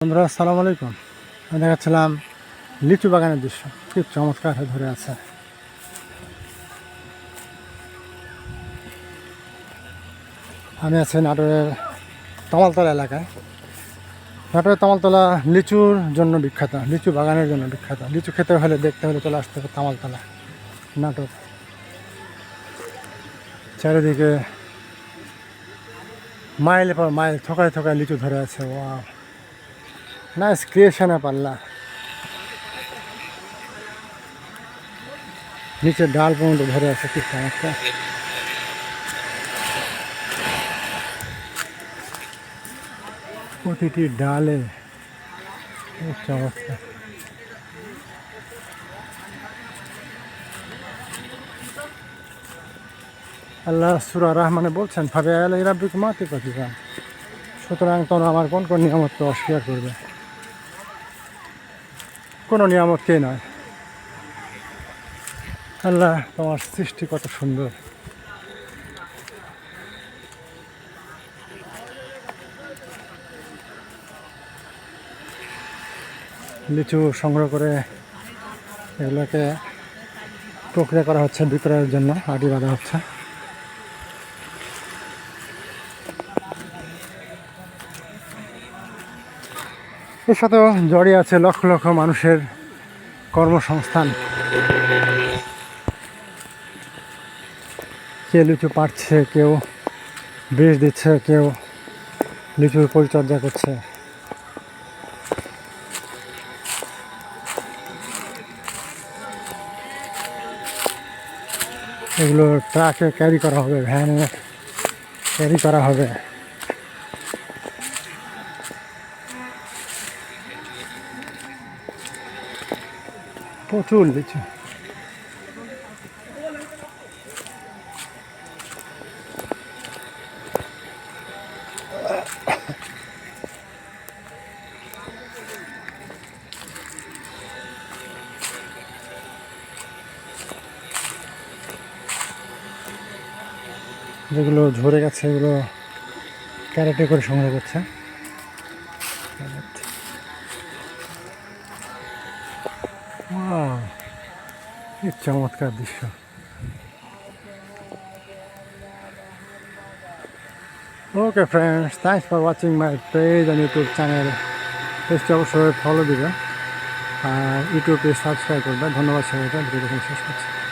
বন্ধুরা আসসালামু আলাইকুম। আমি দেখাচ্ছিলাম লিচু বাগানের দৃশ্য, খুব চমৎকার হয়ে ধরে আছে। আমি আছি নাটোরের তমালতলা এলাকায়। নাটোরের তমালতলা লিচুর জন্য বিখ্যাত, লিচু বাগানের জন্য বিখ্যাত। লিচু খেতে হলে দেখতে হলে চলে আসতে হবে তামালতলা, নাটোর। চারিদিকে মাইলের পর মাইল থোকায় থোকায় লিচু ধরে আছে। ওয়াও, নাইস ক্রিয়েশনে পাল্লা। নিচের ডাল পর্যন্ত ধরে আছে, কি চমৎকার। প্রতিটি ডালে চমৎকার। আল্লাহ সূরা রহমানে বলছেন, ফাবে আলাই রাব্বিকুম আতিকাতিবান, সুতরাং তোমরা আমার কোন কোন নিয়ামতকে অস্বীকার করবে? কোনো নিয়ামতকেই নয়। আল্লাহ তোমার সৃষ্টি কত সুন্দর। লিচু সংগ্রহ করে এগুলোকে প্রক্রিয়া করা হচ্ছে, বিক্রয়ের জন্য আটি বাঁধা হচ্ছে। এর সাথেও জড়িয়ে আছে লক্ষ লক্ষ মানুষের কর্মসংস্থান। কেউ লিচু পাড়ছে, কেউ বীজ দিচ্ছে, কেউ লিচুর পরিচর্যা করছে। এগুলো ট্রাকে ক্যারি করা হবে, ভ্যানে ক্যারি করা হবে। প্রচুর লিচু। যেগুলো ঝরে গেছে এগুলো ক্যারেটে করে সংগ্রহ করছে। কি চমৎকার দৃশ্য। Okay friends, thanks for watching my page and YouTube channel. পেজটি অবশ্যই ফলো দিবে আর ইউটিউবে সাবস্ক্রাইব করবে। ধন্যবাদ সবাইকে, ভিডিও দেখে শেষ করছি।